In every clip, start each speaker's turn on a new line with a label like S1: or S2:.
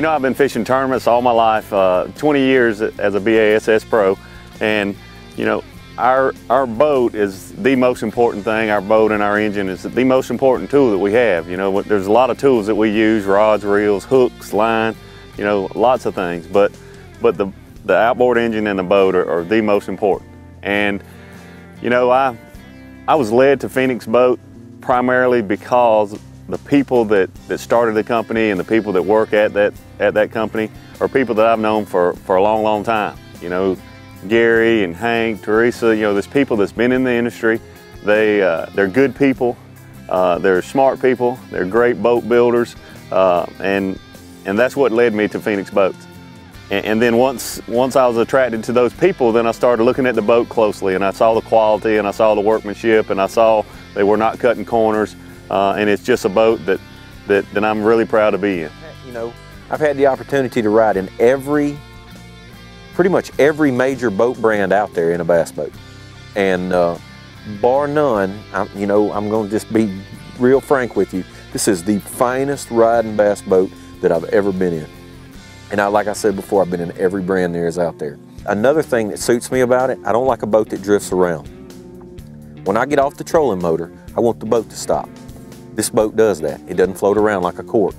S1: know, I've been fishing tournaments all my life, 20 years as a BASS pro, and you know, our boat is the most important thing. Our boat and our engine is the most important tool that we have. You know, there's a lot of tools that we use: rods, reels, hooks, line, you know, lots of things. But the outboard engine and the boat are the most important. And you know, I was led to Phoenix Boat primarily because the people that started the company and the people that work at that company are people that I've known for a long time. You know, Gary and Hank, Teresa, you know, there's people that's been in the industry. They're good people, they're smart people, they're great boat builders, and that's what led me to Phoenix Boats. And then once I was attracted to those people, then I started looking at the boat closely, and I saw the quality, and I saw the workmanship, and I saw they were not cutting corners. And it's just a boat that I'm really proud to be in.
S2: You know, I've had the opportunity to ride in pretty much every major boat brand out there in a bass boat. And bar none, you know, I'm going to just be real frank with you, this is the finest riding bass boat that I've ever been in. And like I said before, I've been in every brand there is out there. Another thing that suits me about it, I don't like a boat that drifts around. When I get off the trolling motor, I want the boat to stop. This boat does that. It doesn't float around like a cork.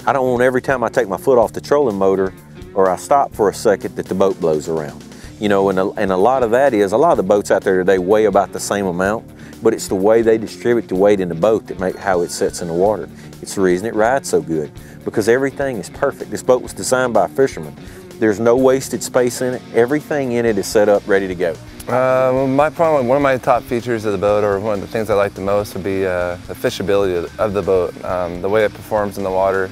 S2: I don't want every time I take my foot off the trolling motor or I stop for a second that the boat blows around. You know, and a lot of that is, a lot of the boats out there today weigh about the same amount, but it's the way they distribute the weight in the boat that make how it sets in the water. It's the reason it rides so good, because everything is perfect. This boat was designed by a fisherman. There's no wasted space in it. Everything in it is set up, ready to go.
S3: One of my top features of the boat, or one of the things I like the most, would be the fishability of the boat, the way it performs in the water.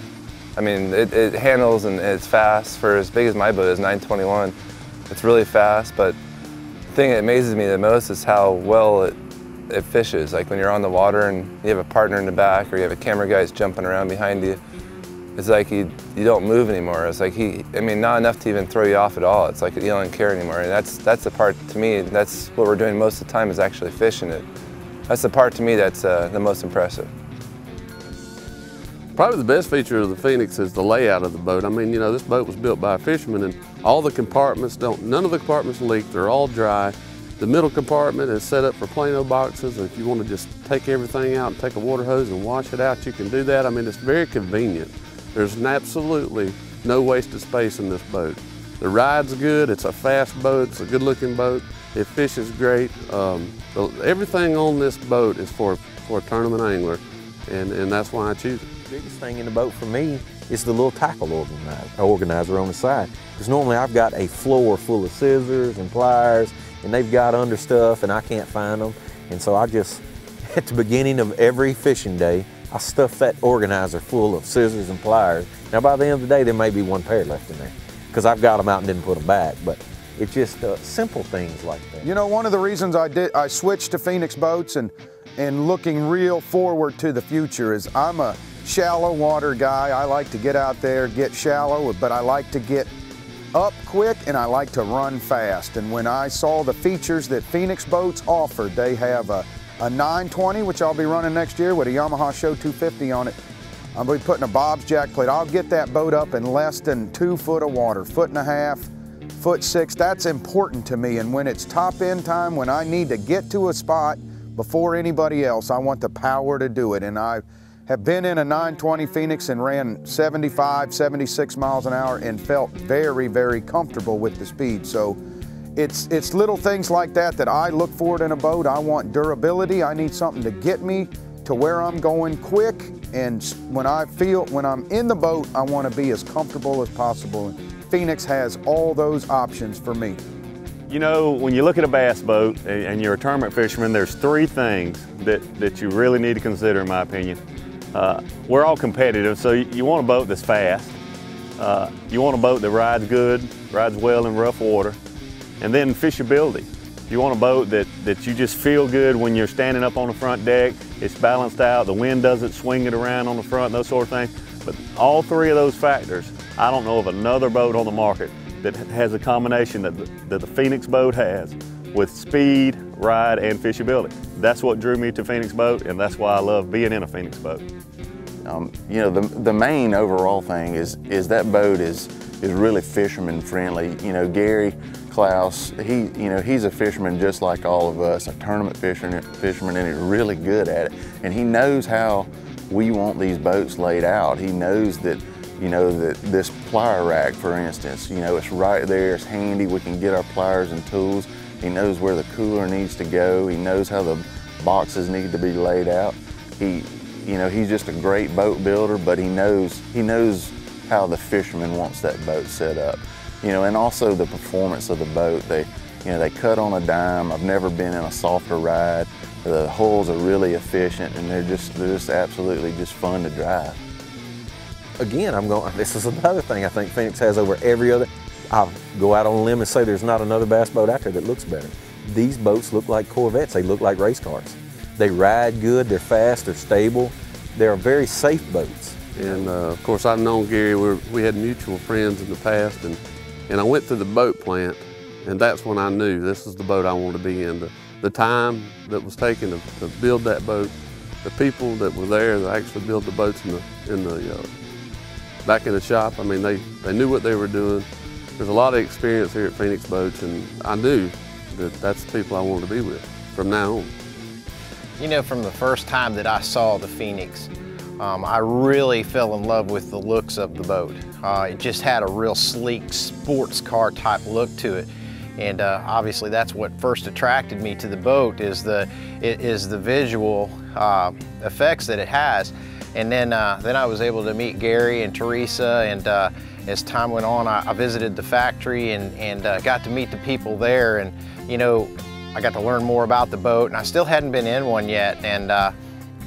S3: I mean, it handles and it's fast. For as big as my boat is, 921, it's really fast, but the thing that amazes me the most is how well it fishes. Like when you're on the water and you have a partner in the back, or you have a camera guy jumping around behind you, it's like you don't move anymore. It's like I mean, not enough to even throw you off at all. It's like you don't care anymore. And that's the part, to me, that's what we're doing most of the time, is actually fishing it. That's the part to me that's the most impressive.
S4: Probably the best feature of the Phoenix is the layout of the boat. I mean, you know, this boat was built by a fisherman, and all the compartments none of the compartments leak. They're all dry. The middle compartment is set up for Plano boxes. If you want to just take everything out and take a water hose and wash it out, you can do that. I mean, it's very convenient. There's absolutely no wasted space in this boat. The ride's good, it's a fast boat, it's a good looking boat, it fishes great. Everything on this boat is for a tournament angler, and that's why I choose it.
S2: The biggest thing in the boat for me is the little tackle organizer on the side. Because normally I've got a floor full of scissors and pliers, and they've got under stuff and I can't find them. And so I just, at the beginning of every fishing day, I stuff that organizer full of scissors and pliers. Now by the end of the day, there may be one pair left in there, because I've got them out and didn't put them back. But it's just simple things like that.
S5: You know, one of the reasons I switched to Phoenix Boats and looking real forward to the future is I'm a shallow water guy. I like to get out there, get shallow, but I like to get up quick and I like to run fast. And when I saw the features that Phoenix Boats offered, they have a 920, which I'll be running next year with a Yamaha Show 250 on it. I'll be putting a Bob's jack plate. I'll get that boat up in less than 2 foot of water, 1.5 feet, 1.6 feet. That's important to me. And when it's top end time, when I need to get to a spot before anybody else, I want the power to do it. And I have been in a 920 Phoenix and ran 75, 76 miles an hour and felt very, very comfortable with the speed. So it's little things like that that I look for in a boat. I want durability. I need something to get me to where I'm going quick. And when I'm in the boat, I want to be as comfortable as possible. And Phoenix has all those options for me.
S1: You know, when you look at a bass boat and you're a tournament fisherman, there's 3 things that you really need to consider, in my opinion. We're all competitive, so you want a boat that's fast. You want a boat that rides good, rides well in rough water. And then fishability. You want a boat that you just feel good when you're standing up on the front deck. It's balanced out, the wind doesn't swing it around on the front, those sort of things. But all 3 of those factors, I don't know of another boat on the market that has a combination that the Phoenix boat has with speed, ride, and fishability. That's what drew me to Phoenix Boat, and that's why I love being in a Phoenix boat.
S6: You know, the main overall thing is that boat is really fisherman friendly. You know, Gary Klaus, he's a fisherman just like all of us, a tournament fisherman, and he's really good at it. And he knows how we want these boats laid out. He knows that, you know, that this plier rack, for instance, you know, it's right there, it's handy, we can get our pliers and tools. He knows where the cooler needs to go. He knows how the boxes need to be laid out. You know, he's just a great boat builder, but he knows how the fisherman wants that boat set up. You know, and also the performance of the boat. They cut on a dime. I've never been in a softer ride. The hulls are really efficient, and they're just absolutely just fun to drive.
S2: Again, this is another thing I think Phoenix has over every other. I'll go out on a limb and say there's not another bass boat out there that looks better. These boats look like Corvettes. They look like race cars. They ride good, they're fast, they're stable. They're very safe boats.
S4: And of course, I've known Gary. We had mutual friends in the past, and I went to the boat plant, and that's when I knew this is the boat I wanted to be in. The time that was taken to build that boat, the people that were there that actually built the boats back in the shop. I mean, they knew what they were doing. There's a lot of experience here at Phoenix Boats, and I knew that that's the people I wanted to be with from now on.
S7: You know, from the first time that I saw the Phoenix, I really fell in love with the looks of the boat. It just had a real sleek sports car type look to it. And obviously that's what first attracted me to the boat is the visual effects that it has. And then I was able to meet Gary and Teresa, and as time went on, I visited the factory and got to meet the people there. And you know, I got to learn more about the boat, and I still hadn't been in one yet. And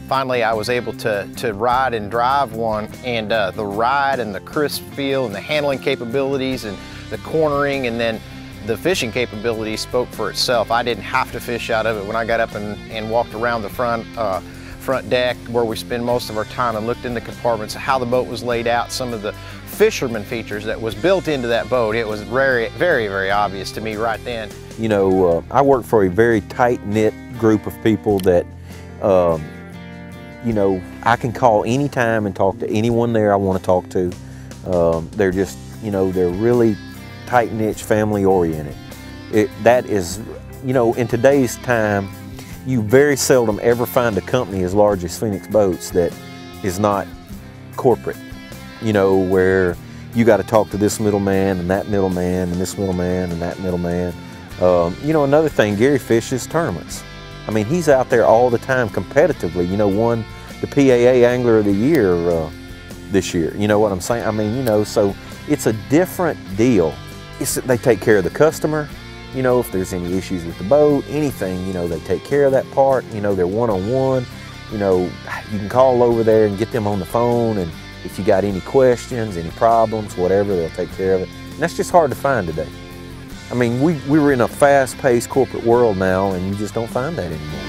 S7: finally, I was able to ride and drive one, and the ride and the crisp feel and the handling capabilities and the cornering, and then the fishing capabilities spoke for itself. I didn't have to fish out of it. When I got up and walked around the front deck where we spend most of our time and looked in the compartments, how the boat was laid out, some of the fisherman features that was built into that boat, it was very, very, very obvious to me right then.
S2: You know, I work for a very tight-knit group of people that, you know, I can call anytime and talk to anyone there I want to talk to. They're just, you know, they're really tight-knit, family-oriented. That is, you know, in today's time, you very seldom ever find a company as large as Phoenix Boats that is not corporate, you know, where you got to talk to this middleman and that middleman and this middleman and that middleman. You know, another thing, Gary fishes tournaments. I mean, he's out there all the time competitively. You know, won the PAA Angler of the Year this year. You know what I'm saying? I mean, you know, so it's a different deal. They take care of the customer. You know, if there's any issues with the boat, anything, you know, they take care of that part. You know, they're one-on-one. You know, you can call over there and get them on the phone, and if you got any questions, any problems, whatever, they'll take care of it. And that's just hard to find today. I mean, we were in a fast-paced corporate world now, and you just don't find that anymore.